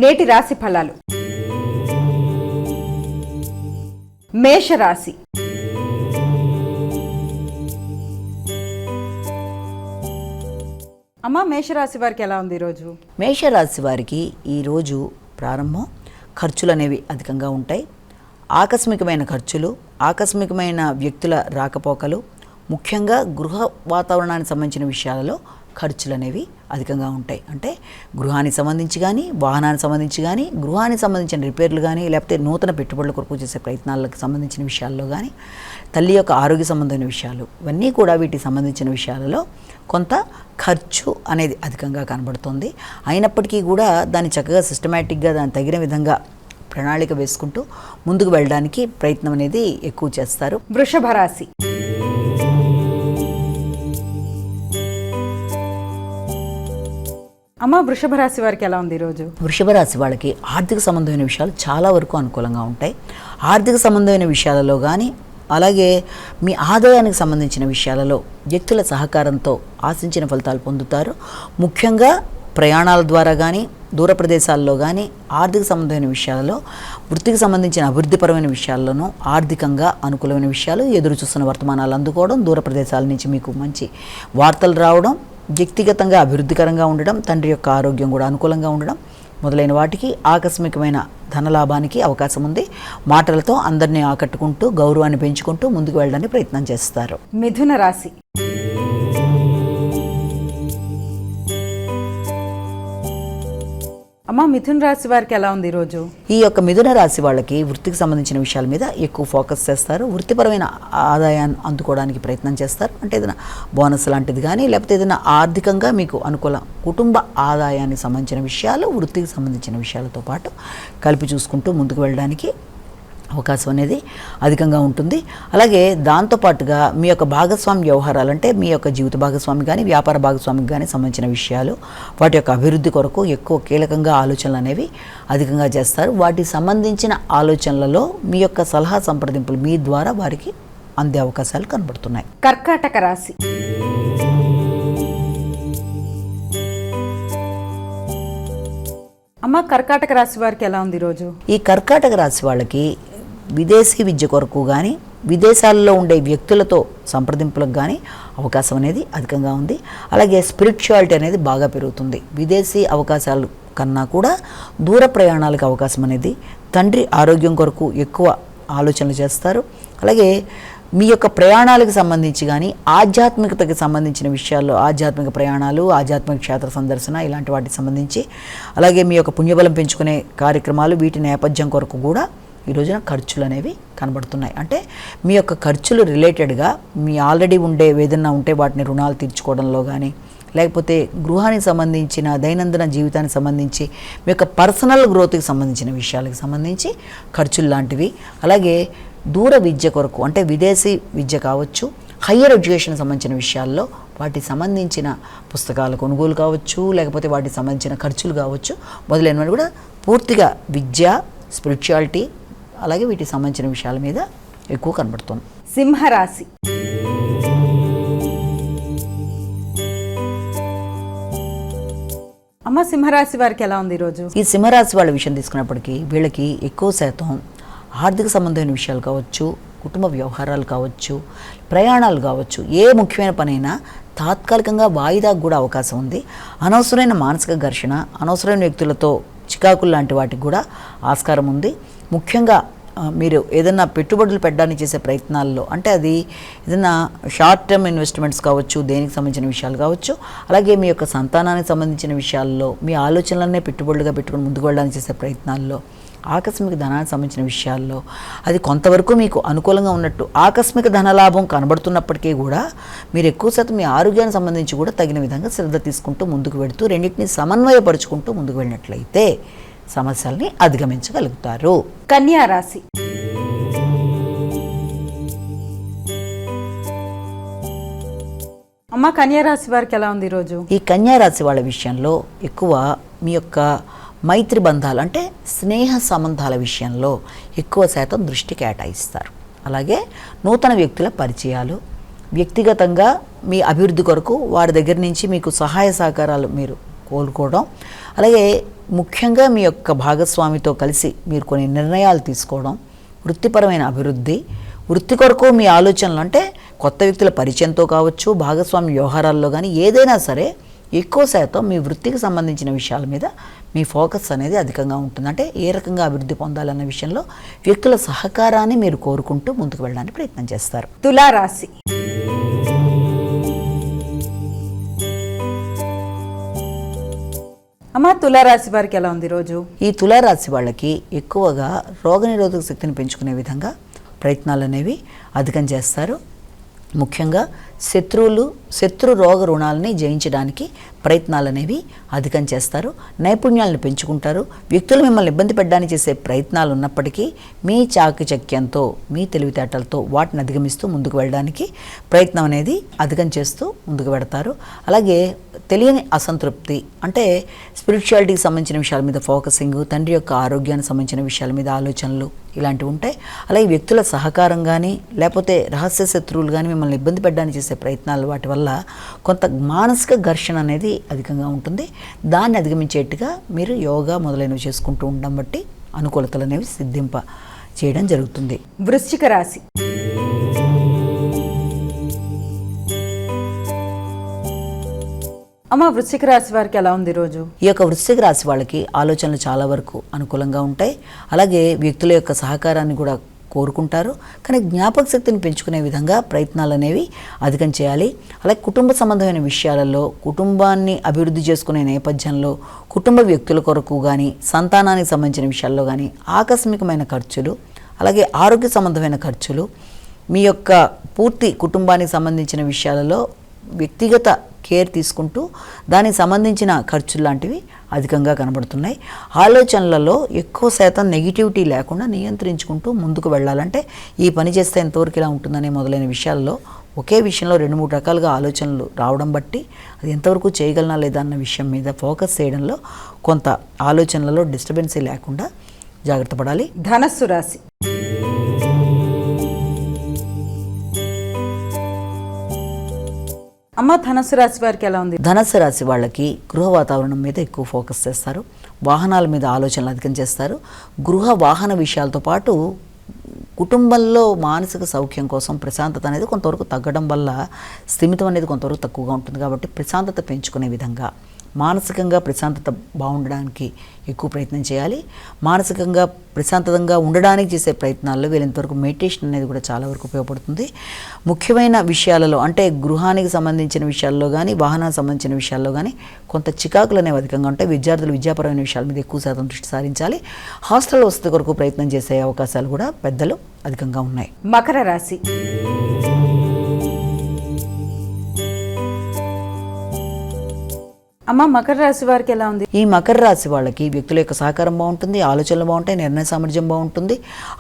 నేటి రాశి ఫలాలు. మేషరాశి. అమ్మ, మేషరాశి వారికి ఎలా ఉంది ఈరోజు? మేషరాశి వారికి ఈరోజు ప్రారంభం ఖర్చులు అనేవి అధికంగా ఉంటాయి. ఆకస్మికమైన ఖర్చులు, ఆకస్మికమైన వ్యక్తుల రాకపోకలు, ముఖ్యంగా గృహ వాతావరణానికి సంబంధించిన విషయాలలో ఖర్చులు అనేవి అధికంగా ఉంటాయి. అంటే గృహానికి సంబంధించి కానీ, వాహనానికి సంబంధించి కానీ, గృహానికి సంబంధించిన రిపేర్లు కానీ, లేకపోతే నూతన పెట్టుబడుల కొరకు చేసే ప్రయత్నాలకు సంబంధించిన విషయాల్లో కానీ, తల్లి యొక్క ఆరోగ్య సంబంధమైన విషయాలు, ఇవన్నీ కూడా వీటికి సంబంధించిన విషయాలలో కొంత ఖర్చు అనేది అధికంగా కనబడుతుంది. అయినప్పటికీ కూడా దాన్ని చక్కగా సిస్టమేటిక్గా దాన్ని తగిన విధంగా ప్రణాళిక వేసుకుంటూ ముందుకు వెళ్ళడానికి ప్రయత్నం అనేది ఎక్కువ చేస్తారు. వృషభ రాశి. అమ్మ, వృషభ రాశి వారికి ఎలా ఉంది ఈరోజు? వృషభ రాశి వాళ్ళకి ఆర్థిక సంబంధమైన విషయాలు చాలా వరకు అనుకూలంగా ఉంటాయి. ఆర్థిక సంబంధమైన విషయాలలో కానీ, అలాగే మీ ఆదాయానికి సంబంధించిన విషయాలలో వ్యక్తుల సహకారంతో ఆశించిన ఫలితాలు పొందుతారు. ముఖ్యంగా ప్రయాణాల ద్వారా కానీ, దూర ప్రదేశాల్లో కానీ, ఆర్థిక సంబంధమైన విషయాలలో, వృత్తికి సంబంధించిన అభివృద్ధిపరమైన విషయాల్లోనూ ఆర్థికంగా అనుకూలమైన విషయాలు, ఎదురు చూస్తున్న వర్తమానాలు అందుకోవడం, దూర ప్రదేశాల నుంచి మీకు మంచి వార్తలు రావడం, వ్యక్తిగతంగా అభివృద్ధికరంగా ఉండడం, తండ్రి యొక్క ఆరోగ్యం కూడా అనుకూలంగా ఉండడం మొదలైన వాటికి ఆకస్మికమైన ధనలాభానికి అవకాశం ఉంది. మాటలతో అందరినీ ఆకట్టుకుంటూ గౌరవాన్ని పెంచుకుంటూ ముందుకు వెళ్ళడానికి ప్రయత్నం చేస్తారు. మిథున రాశి. అమ్మ, మిథున రాశి వారికి ఎలా ఉంది ఈరోజు? ఈ యొక్క మిథున రాశి వాళ్ళకి వృత్తికి సంబంధించిన విషయాల మీద ఎక్కువ ఫోకస్ చేస్తారు. వృత్తిపరమైన ఆదాయాన్ని అందుకోవడానికి ప్రయత్నం చేస్తారు. అంటే ఏదైనా బోనస్ లాంటిది కానీ, లేకపోతే ఏదైనా ఆర్థికంగా మీకు అనుకూల కుటుంబ ఆదాయానికి సంబంధించిన విషయాలు, వృత్తికి సంబంధించిన విషయాలతో పాటు కలిపి చూసుకుంటూ ముందుకు వెళ్ళడానికి అవకాశం అనేది అధికంగా ఉంటుంది. అలాగే దాంతోపాటుగా మీ యొక్క భాగస్వామి వ్యవహారాలు, అంటే మీ యొక్క జీవిత భాగస్వామి కానీ, వ్యాపార భాగస్వామికి కానీ సంబంధించిన విషయాలు, వాటి యొక్క అభివృద్ధి కొరకు ఎక్కువ కీలకంగా ఆలోచనలు అనేవి అధికంగా చేస్తారు. వాటికి సంబంధించిన ఆలోచనలలో మీ యొక్క సలహా సంప్రదింపులు మీ ద్వారా వారికి అందే అవకాశాలు కనబడుతున్నాయి. కర్కాటక రాశి. అమ్మ, కర్కాటక రాశి వారికి ఎలా ఉంది ఈరోజు? ఈ కర్కాటక రాశి వాళ్ళకి విదేశీ విద్య కొరకు కానీ, విదేశాల్లో ఉండే వ్యక్తులతో సంప్రదింపులకు కానీ అవకాశం అనేది అధికంగా ఉంది. అలాగే స్పిరిచువాలిటీ అనేది బాగా పెరుగుతుంది. విదేశీ అవకాశాలు కన్నా కూడా దూర ప్రయాణాలకు అవకాశం అనేది, తండ్రి ఆరోగ్యం కొరకు ఎక్కువ ఆలోచనలు చేస్తారు. అలాగే మీ యొక్క ప్రయాణాలకు సంబంధించి కానీ, ఆధ్యాత్మికతకి సంబంధించిన విషయాల్లో ఆధ్యాత్మిక ప్రయాణాలు, ఆధ్యాత్మిక క్షేత్ర సందర్శన ఇలాంటి వాటికి సంబంధించి, అలాగే మీ యొక్క పుణ్యబలం పెంచుకునే కార్యక్రమాలు, వీటి నేపథ్యం కొరకు కూడా ఈ రోజున ఖర్చులు అనేవి కనబడుతున్నాయి. అంటే మీ యొక్క ఖర్చులు రిలేటెడ్గా మీ ఆల్రెడీ ఉండే ఏదైనా ఉంటే వాటిని రుణాలు తీర్చుకోవడంలో కానీ, లేకపోతే గృహానికి సంబంధించిన దైనందిన జీవితానికి సంబంధించి, మీ యొక్క పర్సనల్ గ్రోత్కి సంబంధించిన విషయాలకు సంబంధించి ఖర్చులు లాంటివి, అలాగే దూర విద్య కొరకు, అంటే విదేశీ విద్య కావచ్చు, హయ్యర్ ఎడ్యుకేషన్ సంబంధించిన విషయాల్లో వాటికి సంబంధించిన పుస్తకాల కొనుగోలు కావచ్చు, లేకపోతే వాటికి సంబంధించిన ఖర్చులు కావచ్చు, మొదలైనవి కూడా పూర్తిగా విద్య, స్పిరిచువాలిటీ, అలాగే వీటికి సంబంధించిన విషయాల మీద ఎక్కువ కనబడుతుంది. సింహరాశి. అమ్మ, సింహరాశి వారికి ఎలా ఉంది ఈరోజు? ఈ సింహరాశి వాళ్ళ విషయం తీసుకున్నప్పటికీ వీళ్ళకి ఎక్కువ శాతం ఆర్థిక సంబంధమైన విషయాలు కావచ్చు, కుటుంబ వ్యవహారాలు కావచ్చు, ప్రయాణాలు కావచ్చు, ఏ ముఖ్యమైన పనైనా తాత్కాలికంగా వాయిదాకు కూడా అవకాశం ఉంది. అనవసరమైన మానసిక ఘర్షణ, అనవసరమైన వ్యక్తులతో చికాకులు లాంటి వాటికి కూడా ఆస్కారం ఉంది. ముఖ్యంగా మీరు ఏదైనా పెట్టుబడులు పెట్టడానికి చేసే ప్రయత్నాల్లో, అంటే అది ఏదైనా షార్ట్ టర్మ్ ఇన్వెస్ట్మెంట్స్ కావచ్చు, దేనికి సంబంధించిన విషయాలు కావచ్చు, అలాగే మీ యొక్క సంతానానికి సంబంధించిన విషయాల్లో, మీ ఆలోచనలనే పెట్టుబడులుగా పెట్టుకుని ముందుకు వెళ్ళడానికి చేసే ప్రయత్నాల్లో, ఆకస్మిక ధనానికి సంబంధించిన విషయాల్లో అది కొంతవరకు మీకు అనుకూలంగా ఉన్నట్టు ఆకస్మిక ధనలాభం కనబడుతున్నప్పటికీ కూడా మీరు ఎక్కువ శాతం మీ ఆరోగ్యానికి సంబంధించి కూడా తగిన విధంగా శ్రద్ధ తీసుకుంటూ ముందుకు వెళుతూ రెండింటిని సమన్వయపరుచుకుంటూ ముందుకు వెళ్ళినట్లయితే సమస్యల్ని అధిగమించగలుగుతారు. కన్యా రాశి. అమ్మ, కన్యా రాశి వారికి ఎలా ఉంది ఈరోజు? ఈ కన్యా రాశి వాళ్ళ విషయంలో ఎక్కువ మీ యొక్క మైత్రి బంధాలు, అంటే స్నేహ సంబంధాల విషయంలో ఎక్కువ శాతం దృష్టి కేటాయిస్తారు. అలాగే నూతన వ్యక్తుల పరిచయాలు, వ్యక్తిగతంగా మీ అభివృద్ధి కొరకు వారి దగ్గర నుంచి మీకు సహాయ సహకారాలు మీరు కోలుకోవడం, అలాగే ముఖ్యంగా మీ యొక్క భాగస్వామితో కలిసి మీరు కొన్ని నిర్ణయాలు తీసుకోవడం, వృత్తిపరమైన అభివృద్ధి, వృత్తి కొరకు మీ ఆలోచనలు అంటే కొత్త వ్యక్తుల పరిచయంతో కావచ్చు, భాగస్వామి వ్యవహారాల్లో కానీ ఏదైనా సరే ఎక్కువ శాతం మీ వృత్తికి సంబంధించిన విషయాల మీద మీ ఫోకస్ అనేది అధికంగా ఉంటుంది. అంటే ఏ రకంగా అభివృద్ధి పొందాలన్న విషయంలో వ్యక్తుల సహకారాన్ని మీరు కోరుకుంటూ ముందుకు వెళ్ళడానికి ప్రయత్నం చేస్తారు. తులారాశి. అమ్మ, తులారాశి వారికి ఎలా ఉంది ఈరోజు? ఈ తులారాశి వాళ్ళకి ఎక్కువగా రోగనిరోధక శక్తిని పెంచుకునే విధంగా ప్రయత్నాలు అనేవి అధికం చేస్తారు. ముఖ్యంగా శత్రు రోగ రుణాలని జయించడానికి ప్రయత్నాలు అనేవి అధికం చేస్తారు. నైపుణ్యాలను పెంచుకుంటారు. వ్యక్తులు మిమ్మల్ని ఇబ్బంది పెట్టడానికి చేసే ప్రయత్నాలు ఉన్నప్పటికీ మీ చాకచక్యంతో, మీ తెలివితేటలతో వాటిని అధిగమిస్తూ ముందుకు వెళ్ళడానికి ప్రయత్నం అనేది అధికం చేస్తూ ముందుకు పెడతారు. అలాగే తెలియని అసంతృప్తి అంటే స్పిరిచువాలిటీకి సంబంధించిన విషయాల మీద ఫోకసింగ్, తండ్రి యొక్క ఆరోగ్యానికి సంబంధించిన విషయాల మీద ఆలోచనలు ఇలాంటివి ఉంటాయి. అలాగే వ్యక్తుల సహకారం కానీ లేకపోతే రహస్య శత్రువులు కానీ మిమ్మల్ని ఇబ్బంది పెట్టడానికి చేసే ప్రయత్నాలు, వాటి వల్ల కొంత మానసిక ఘర్షణ అనేది అధికంగా ఉంటుంది. దాన్ని అధిగమించేట్టుగా మీరు యోగా మొదలైనవి చేసుకుంటూ ఉండడం బట్టి అనుకూలతలు అనేవి సిద్ధింప చేయడం జరుగుతుంది. వృశ్చిక రాశి. అమ్మ, వృశ్చిక రాశి వారికి ఎలా ఉంది ఈరోజు? ఈ యొక్క వృశ్చిక రాశి వాళ్ళకి ఆలోచనలు చాలా వరకు అనుకూలంగా ఉంటాయి. అలాగే వ్యక్తుల యొక్క సహకారాన్ని కూడా కోరుకుంటారు. కానీ జ్ఞాపక శక్తిని పెంచుకునే విధంగా ప్రయత్నాలు అనేవి అధికం చేయాలి. అలాగే కుటుంబ సంబంధమైన విషయాలలో, కుటుంబాన్ని అభివృద్ధి చేసుకునే నేపథ్యంలో, కుటుంబ వ్యక్తుల కొరకు కానీ సంతానానికి సంబంధించిన విషయాల్లో కానీ ఆకస్మికమైన ఖర్చులు, అలాగే ఆరోగ్య సంబంధమైన ఖర్చులు, మీ యొక్క పూర్తి కుటుంబానికి సంబంధించిన విషయాలలో వ్యక్తిగత కేర్ తీసుకుంటూ దానికి సంబంధించిన ఖర్చులు లాంటివి అధికంగా కనబడుతున్నాయి. ఆలోచనలలో ఎక్కువ శాతం నెగిటివిటీ లేకుండా నియంత్రించుకుంటూ ముందుకు వెళ్ళాలంటే ఈ పని చేస్తే ఎంతవరకు ఇలా ఉంటుందనే మొదలైన విషయాల్లో ఒకే విషయంలో 2-3 రకాలుగా ఆలోచనలు రావడం బట్టి అది ఎంతవరకు చేయగలనా లేదా అన్న విషయం మీద ఫోకస్ చేయడంలో కొంత ఆలోచనలలో డిస్టర్బెన్సీ లేకుండా జాగ్రత్త పడాలి. ధనస్సు రాశి. అమ్మ, ధనస్సు రాశి వారికి ఎలా ఉంది? ధనస్సు రాశి వాళ్ళకి గృహ వాతావరణం మీద ఎక్కువ ఫోకస్ చేస్తారు. వాహనాల మీద ఆలోచనలు అధికం చేస్తారు. గృహ వాహన విషయాలతో పాటు కుటుంబంలో మానసిక సౌఖ్యం కోసం ప్రశాంతత అనేది కొంతవరకు తగ్గడం వల్ల స్థిమితం అనేది కొంతవరకు తక్కువగా ఉంటుంది. కాబట్టి ప్రశాంతత పెంచుకునే విధంగా, మానసికంగా ప్రశాంతత బాగుండడానికి ఎక్కువ ప్రయత్నం చేయాలి. మానసికంగా ప్రశాంతంగా ఉండడానికి చేసే ప్రయత్నాల్లో వీళ్ళంతవరకు మెడిటేషన్ అనేది కూడా చాలా వరకు ఉపయోగపడుతుంది. ముఖ్యమైన విషయాలలో అంటే గృహానికి సంబంధించిన విషయాల్లో కానీ వాహనానికి సంబంధించిన విషయాల్లో కానీ కొంత చికాకులు అనేవి అధికంగా ఉంటాయి. విద్యార్థులు విద్యాపరమైన విషయాల మీద ఎక్కువ శాతం దృష్టి సారించాలి. హాస్టల్ వసతి కొరకు ప్రయత్నం చేసే అవకాశాలు కూడా పెద్దలు అధికంగా ఉన్నాయి. మకర రాశి. అమ్మ, మకర రాశి వారికి ఎలా ఉంది? ఈ మకర రాశి వాళ్ళకి వ్యక్తుల యొక్క సహకారం బాగుంటుంది, ఆలోచనలు బాగుంటాయి, నిర్ణయ సామర్థ్యం బాగుంటుంది.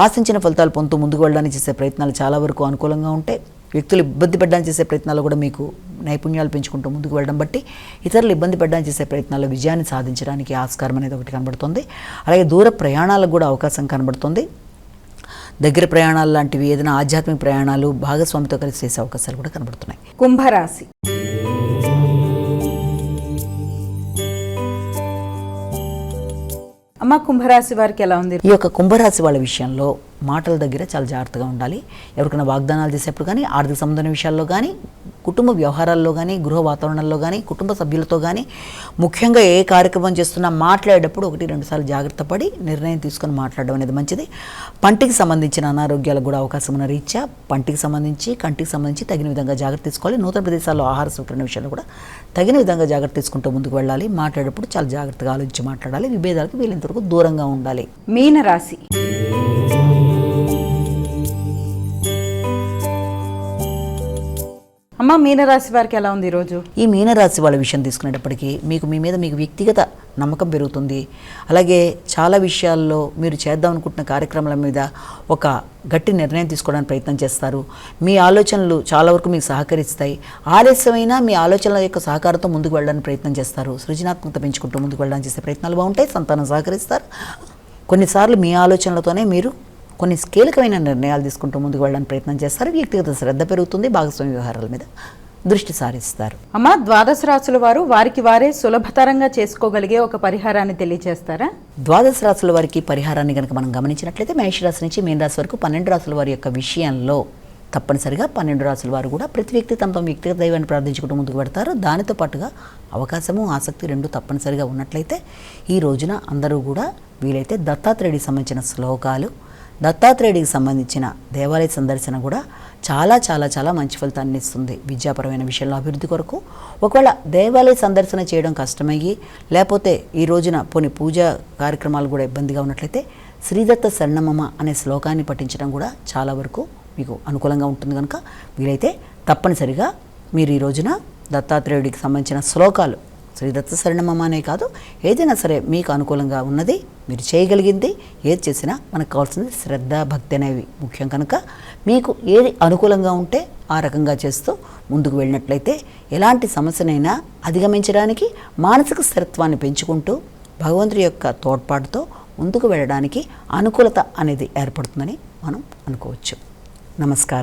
ఆశించిన ఫలితాలు పొందుతూ ముందుకు వెళ్ళడానికి చేసే ప్రయత్నాలు చాలా వరకు అనుకూలంగా ఉంటాయి. వ్యక్తులు ఇబ్బంది పడడానికి చేసే ప్రయత్నాలు కూడా మీకు నైపుణ్యాలు పెంచుకుంటూ ముందుకు వెళ్ళడం బట్టి ఇతరులు ఇబ్బంది పడడానికి చేసే ప్రయత్నాల్లో విజయాన్ని సాధించడానికి ఆస్కారం అనేది ఒకటి కనబడుతుంది. అలాగే దూర ప్రయాణాలకు కూడా అవకాశం కనబడుతుంది. దగ్గర ప్రయాణాలు లాంటివి, ఏదైనా ఆధ్యాత్మిక ప్రయాణాలు భాగస్వామితో కలిసి చేసే అవకాశాలు కూడా కనబడుతున్నాయి. కుంభరాశి. అమ్మ, కుంభరాశి వారికి ఎలా ఉంది? ఈ యొక్క కుంభరాశి వాళ్ళ విషయంలో మాటల దగ్గర చాలా జాగ్రత్తగా ఉండాలి. ఎవరికైనా వాగ్దానాలు చేసేప్పుడు కానీ, ఆర్థిక సంబంధమైన విషయాల్లో కానీ, కుటుంబ వ్యవహారాల్లో కానీ, గృహ వాతావరణంలో కానీ, కుటుంబ సభ్యులతో కానీ, ముఖ్యంగా ఏ కార్యక్రమం చేస్తున్నా మాట్లాడేటప్పుడు 1-2 సార్లు జాగ్రత్త పడి నిర్ణయం తీసుకొని మాట్లాడడం అనేది మంచిది. పంటికి సంబంధించిన అనారోగ్యాలకు కూడా అవకాశం ఉన్న రీత్యా పంటికి సంబంధించి, కంటికి సంబంధించి తగిన విధంగా జాగ్రత్త తీసుకోవాలి. నూతన ప్రదేశాల్లో ఆహార స్వీకరణ విషయంలో కూడా తగిన విధంగా జాగ్రత్త తీసుకుంటూ ముందుకు వెళ్ళాలి. మాట్లాడేటప్పుడు చాలా జాగ్రత్తగా ఆలోచించి మాట్లాడాలి. విభేదాలకు వీళ్ళంతవరకు దూరంగా ఉండాలి. మీనరాశి. అమ్మ, మీనరాశి వారికి ఎలా ఉంది ఈరోజు? ఈ మీనరాశి వాళ్ళ విషయం తీసుకునేటప్పటికీ మీ మీద మీకు వ్యక్తిగత నమ్మకం పెరుగుతుంది. అలాగే చాలా విషయాల్లో మీరు చేద్దాం అనుకుంటున్న కార్యక్రమాల మీద ఒక గట్టి నిర్ణయం తీసుకోవడానికి ప్రయత్నం చేస్తారు. మీ ఆలోచనలు చాలా వరకు మీకు సహకరిస్తాయి. ఆలస్యమైనా మీ ఆలోచనల యొక్క సహకారంతో ముందుకు వెళ్ళడానికి ప్రయత్నం చేస్తారు. సృజనాత్మకత పెంచుకుంటూ ముందుకు వెళ్ళడానికి చేసే ప్రయత్నాలు బాగుంటాయి. సంతానం సహకరిస్తారు. కొన్నిసార్లు మీ ఆలోచనలతోనే మీరు కొన్ని కీలకమైన నిర్ణయాలు తీసుకుంటూ ముందుకు వెళ్ళడానికి ప్రయత్నం చేస్తారు. వ్యక్తిగత శ్రద్ధ పెరుగుతుంది. భాగస్వామి వ్యవహారాల మీద దృష్టి సారిస్తారు. అమ్మ, ద్వాదశ రాశుల వారు వారికి వారే సులభతరంగా చేసుకోగలిగే ఒక పరిహారాన్ని తెలియజేస్తారా? ద్వాదశ రాశుల వారికి పరిహారాన్ని కనుక మనం గమనించినట్లయితే మేషరాశి నుంచి మీనరాశి వరకు 12 రాశుల వారి యొక్క విషయంలో తప్పనిసరిగా 12 రాశుల వారు కూడా ప్రతి వ్యక్తి తమ వ్యక్తిగత దైవాన్ని ప్రార్థించుకుంటూ ముందుకు పెడతారు. దానితో పాటుగా అవకాశము ఆసక్తి రెండు తప్పనిసరిగా ఉన్నట్లయితే ఈ రోజున అందరూ కూడా వీలైతే దత్తాత్రేయుడికి సంబంధించిన శ్లోకాలు, దత్తాత్రేయుడికి సంబంధించిన దేవాలయ సందర్శన కూడా చాలా చాలా చాలా మంచి ఫలితాన్ని ఇస్తుంది విద్యాపరమైన విషయంలో అభివృద్ధి కొరకు. ఒకవేళ దేవాలయ సందర్శన చేయడం కష్టమయ్యి లేకపోతే ఈ రోజున పూజా కార్యక్రమాలు కూడా ఇబ్బందిగా ఉన్నట్లయితే శ్రీదత్త శరణమమ అనే శ్లోకాన్ని పఠించడం కూడా చాలా వరకు మీకు అనుకూలంగా ఉంటుంది. కనుక వీలైతే తప్పనిసరిగా మీరు ఈ రోజున దత్తాత్రేయుడికి సంబంధించిన శ్లోకాలు, శ్రీదత్త శరణమమ అనే కాదు, ఏదైనా సరే మీకు అనుకూలంగా ఉన్నది మీరు చేయగలిగింది ఏది చేసినా మనకు కావాల్సింది శ్రద్ధ, భక్తి అనేవి ముఖ్యం. కనుక మీకు ఏది అనుకూలంగా ఉంటే ఆ రకంగా చేస్తూ ముందుకు వెళ్ళినట్లయితే ఎలాంటి సమస్యనైనా అధిగమించడానికి మానసిక స్థిరత్వాన్ని పెంచుకుంటూ భగవంతుడి యొక్క తోడ్పాటుతో ముందుకు వెళ్ళడానికి అనుకూలత అనేది ఏర్పడుతుందని మనం అనుకోవచ్చు. నమస్కారం.